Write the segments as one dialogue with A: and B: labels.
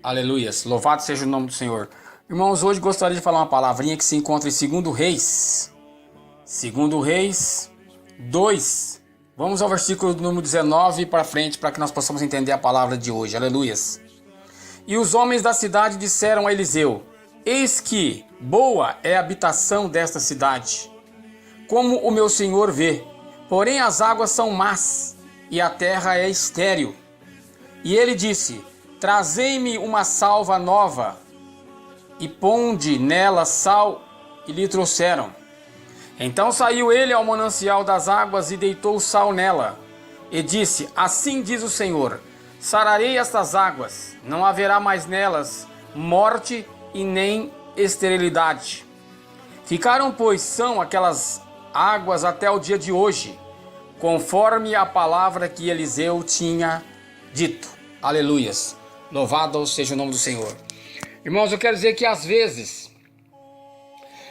A: Aleluias, louvado seja o nome do Senhor. Irmãos, hoje gostaria de falar uma palavrinha que se encontra em 2 Reis. 2 Reis 2. Vamos ao versículo número 19 para frente, para que nós possamos entender a palavra de hoje. Aleluias. E os homens da cidade disseram a Eliseu: Eis que boa é a habitação desta cidade, como o meu senhor vê. Porém as águas são más, e a terra é estéril. E ele disse: Trazei-me uma salva nova, e ponde nela sal, e lhe trouxeram. Então saiu ele ao manancial das águas e deitou sal nela, e disse: Assim diz o Senhor: sararei estas águas, não haverá mais nelas morte e nem esterilidade. Ficaram, pois, são aquelas águas até o dia de hoje, conforme a palavra que Eliseu tinha dito. Aleluias. Louvado seja o nome do Senhor. Irmãos, eu quero dizer que às vezes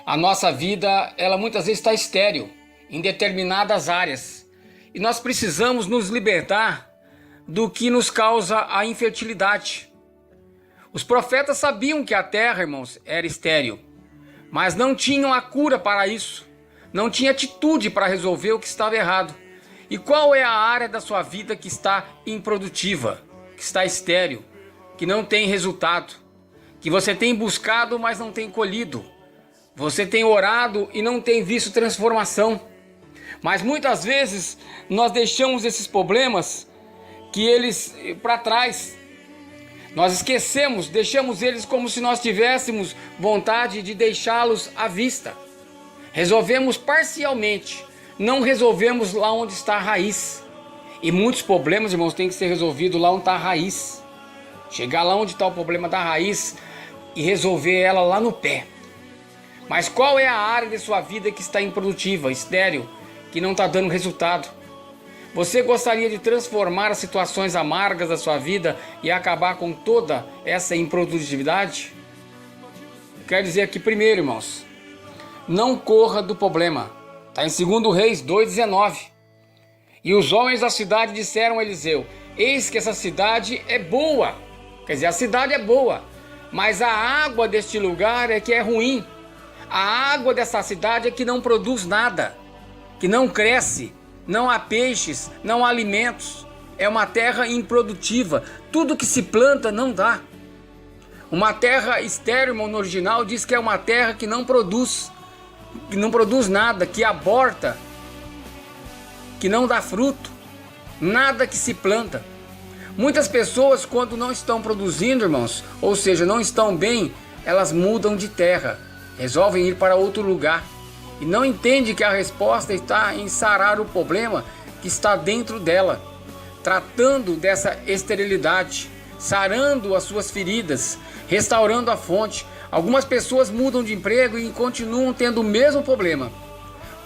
A: a nossa vida, ela muitas vezes está estéril em determinadas áreas. E nós precisamos nos libertar do que nos causa a infertilidade. Os profetas sabiam que a terra, irmãos, era estéril, mas não tinham a cura para isso. Não tinha atitude para resolver o que estava errado. E qual é a área da sua vida que está improdutiva, que está estéril, que não tem resultado, que você tem buscado, mas não tem colhido? Você tem orado e não tem visto transformação. Mas muitas vezes nós deixamos esses problemas que eles para trás. Nós esquecemos, deixamos eles como se nós tivéssemos vontade de deixá-los à vista. Resolvemos parcialmente, não resolvemos lá onde está a raiz. E muitos problemas, irmãos, têm que ser resolvidos lá onde está a raiz. Chegar lá onde está o problema da raiz e resolver ela lá no pé. Mas qual é a área de sua vida que está improdutiva, estéril, que não está dando resultado? Você gostaria de transformar as situações amargas da sua vida e acabar com toda essa improdutividade? Quero dizer aqui primeiro, irmãos, não corra do problema. Está em 2 Reis 2,19. E os homens da cidade disseram a Eliseu: Eis que essa cidade é boa. Quer dizer, a cidade é boa, mas a água deste lugar é que é ruim. A água dessa cidade é que não produz nada, que não cresce, não há peixes, não há alimentos. É uma terra improdutiva, tudo que se planta não dá. Uma terra estéril, no original, diz que é uma terra que não produz nada, que aborta, que não dá fruto, nada que se planta. Muitas pessoas, quando não estão produzindo, irmãos, ou seja, não estão bem, elas mudam de terra, resolvem ir para outro lugar e não entendem que a resposta está em sarar o problema que está dentro dela, tratando dessa esterilidade, sarando as suas feridas, restaurando a fonte. Algumas pessoas mudam de emprego e continuam tendo o mesmo problema,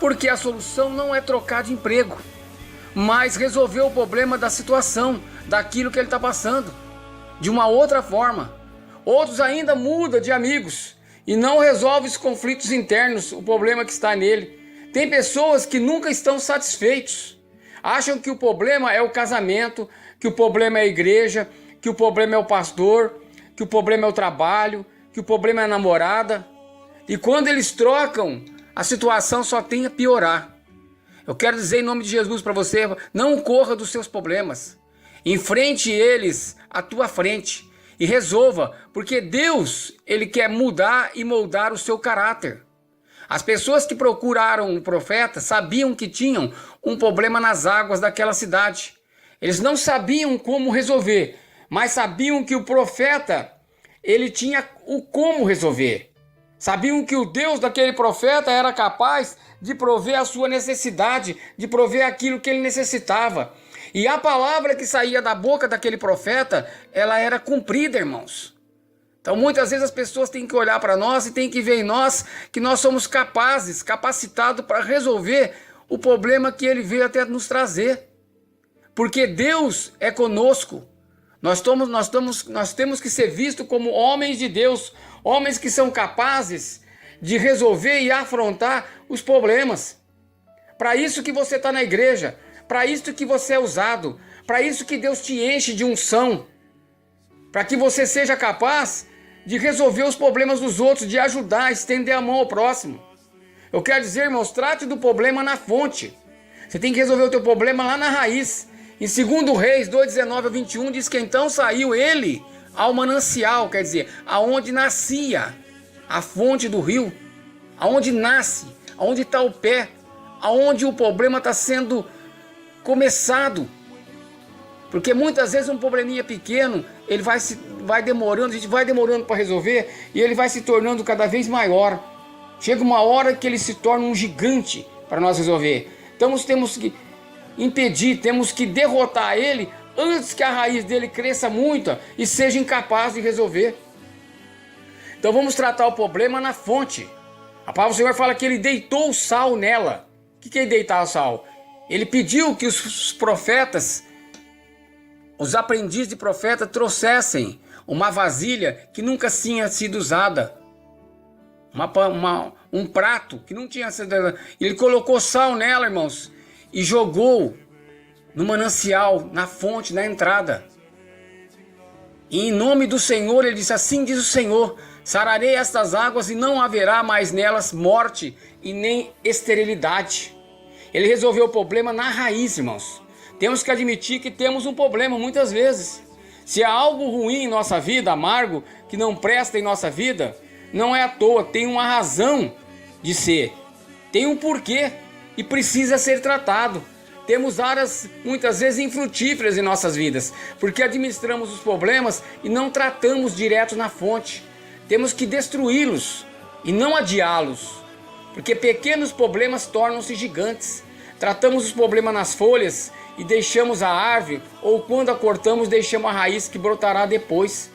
A: porque a solução não é trocar de emprego, mas resolver o problema da situação, daquilo que ele está passando, de uma outra forma. Outros ainda mudam de amigos e não resolvem os conflitos internos, o problema que está nele. Tem pessoas que nunca estão satisfeitos, acham que o problema é o casamento, que o problema é a igreja, que o problema é o pastor, que o problema é o trabalho, que o problema é a namorada. E quando eles trocam, a situação só tem a piorar. Eu quero dizer em nome de Jesus para você: não corra dos seus problemas. Enfrente eles à tua frente e resolva, porque Deus, Ele quer mudar e moldar o seu caráter. As pessoas que procuraram um profeta sabiam que tinham um problema nas águas daquela cidade. Eles não sabiam como resolver, mas sabiam que o profeta, ele tinha o como resolver. Sabiam que o Deus daquele profeta era capaz de prover a sua necessidade, de prover aquilo que ele necessitava. E a palavra que saía da boca daquele profeta, ela era cumprida, irmãos. Então muitas vezes as pessoas têm que olhar para nós e têm que ver em nós que nós somos capazes, capacitados para resolver o problema que ele veio até nos trazer. Porque Deus é conosco. Nós temos que ser vistos como homens de Deus, homens que são capazes de resolver e afrontar os problemas. Para isso que você está na igreja, para isso que você é usado, para isso que Deus te enche de unção, para que você seja capaz de resolver os problemas dos outros, de ajudar, estender a mão ao próximo. Eu quero dizer, irmãos, trate do problema na fonte. Você tem que resolver o teu problema lá na raiz. Em 2 Reis 2:19-21 diz que então saiu ele ao manancial, quer dizer, aonde nascia a fonte do rio, aonde nasce, aonde está o pé, aonde o problema está sendo começado. Porque muitas vezes um probleminha pequeno, ele vai demorando, a gente vai demorando para resolver e ele vai se tornando cada vez maior. Chega uma hora que ele se torna um gigante para nós resolver. Então temos que impedir, temos que derrotar ele antes que a raiz dele cresça muito e seja incapaz de resolver. Então vamos tratar o problema na fonte. A palavra do Senhor fala que ele deitou o sal nela. O que é deitar o sal? Ele pediu que os profetas, os aprendizes de profeta, trouxessem uma vasilha que nunca tinha sido usada. Um prato que não tinha sido usado. Ele colocou sal nela, irmãos, e jogou no manancial, na fonte, na entrada. E em nome do Senhor, ele disse: assim diz o Senhor, sararei estas águas e não haverá mais nelas morte e nem esterilidade. Ele resolveu o problema na raiz, irmãos. Temos que admitir que temos um problema muitas vezes. Se há algo ruim em nossa vida, amargo, que não presta em nossa vida, não é à toa, tem uma razão de ser. Tem um porquê e precisa ser tratado. Temos áreas muitas vezes infrutíferas em nossas vidas, porque administramos os problemas e não tratamos direto na fonte. Temos que destruí-los e não adiá-los, porque pequenos problemas tornam-se gigantes. Tratamos os problemas nas folhas e deixamos a árvore, ou quando a cortamos, deixamos a raiz que brotará depois.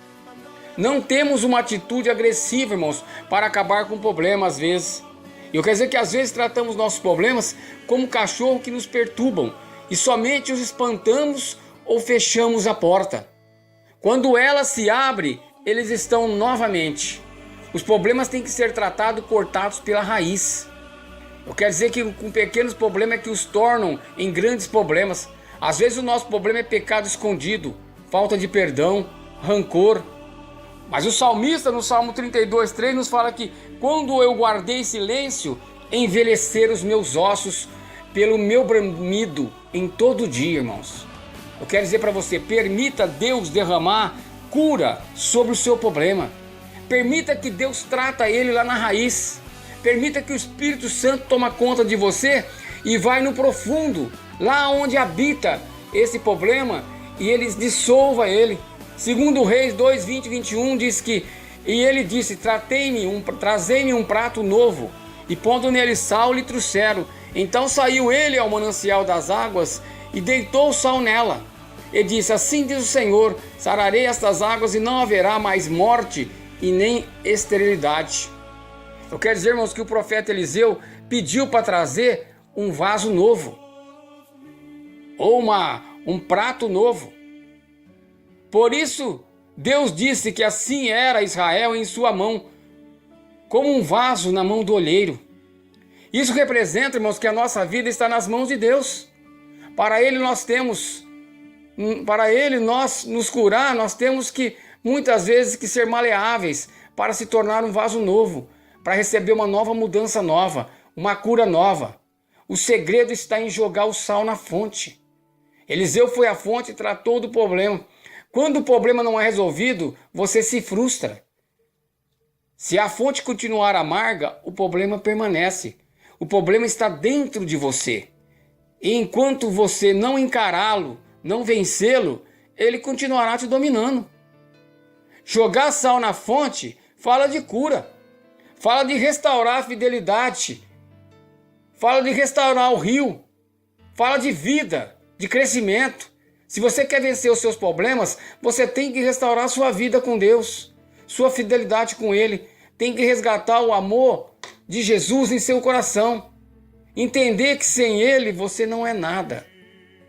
A: Não temos uma atitude agressiva, irmãos, para acabar com o problema às vezes. Eu quero dizer que às vezes tratamos nossos problemas como cachorro que nos perturbam e somente os espantamos ou fechamos a porta. Quando ela se abre, eles estão novamente. Os problemas têm que ser tratados, cortados pela raiz. Eu quero dizer que com pequenos problemas é que os tornam em grandes problemas. Às vezes o nosso problema é pecado escondido, falta de perdão, rancor. Mas o salmista no Salmo 32:3 nos fala que quando eu guardei silêncio, envelheceram os meus ossos pelo meu bramido em todo dia, irmãos. Eu quero dizer para você, permita Deus derramar cura sobre o seu problema. Permita que Deus trata ele lá na raiz. Permita que o Espírito Santo tome conta de você e vai no profundo, lá onde habita esse problema, e ele dissolva ele. 2 Reis 2:20-21 diz que, e ele disse: trazei-me um prato novo, e pondo nele sal lhe trouxeram. Então saiu ele ao manancial das águas e deitou o sal nela. E disse: assim diz o Senhor, sararei estas águas e não haverá mais morte e nem esterilidade. Eu quero dizer, irmãos, que o profeta Eliseu pediu para trazer um vaso novo, ou um prato novo. Por isso, Deus disse que assim era Israel em sua mão, como um vaso na mão do olheiro. Isso representa, irmãos, que a nossa vida está nas mãos de Deus. Para Ele nos curar, nós temos que, muitas vezes, que ser maleáveis para se tornar um vaso novo, para receber uma nova mudança nova, uma cura nova. O segredo está em jogar o sal na fonte. Eliseu foi à fonte e tratou do problema. Quando o problema não é resolvido, você se frustra. Se a fonte continuar amarga, o problema permanece. O problema está dentro de você. E enquanto você não encará-lo, não vencê-lo, ele continuará te dominando. Jogar sal na fonte fala de cura. Fala de restaurar a fidelidade. Fala de restaurar o rio. Fala de vida, de crescimento. Se você quer vencer os seus problemas, você tem que restaurar sua vida com Deus, sua fidelidade com Ele. Tem que resgatar o amor de Jesus em seu coração. Entender que sem Ele você não é nada.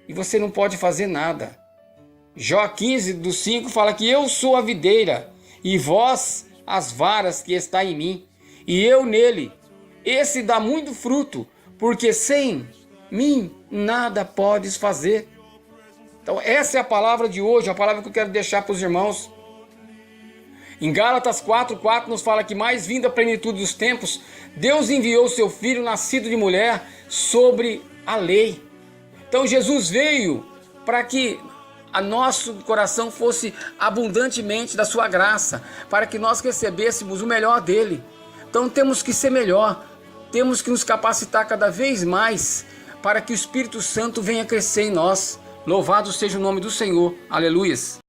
A: E você não pode fazer nada. Jó 15:5 fala que eu sou a videira e vós as varas que está em mim. E eu nele. Esse dá muito fruto, porque sem mim nada podes fazer. Então essa é a palavra de hoje, a palavra que eu quero deixar para os irmãos. Em Gálatas 4:4 nos fala que mais vindo a plenitude dos tempos, Deus enviou seu Filho nascido de mulher sobre a lei. Então Jesus veio para que a nosso coração fosse abundantemente da sua graça, para que nós recebêssemos o melhor dele. Então temos que ser melhor, temos que nos capacitar cada vez mais para que o Espírito Santo venha crescer em nós. Louvado seja o nome do Senhor. Aleluias.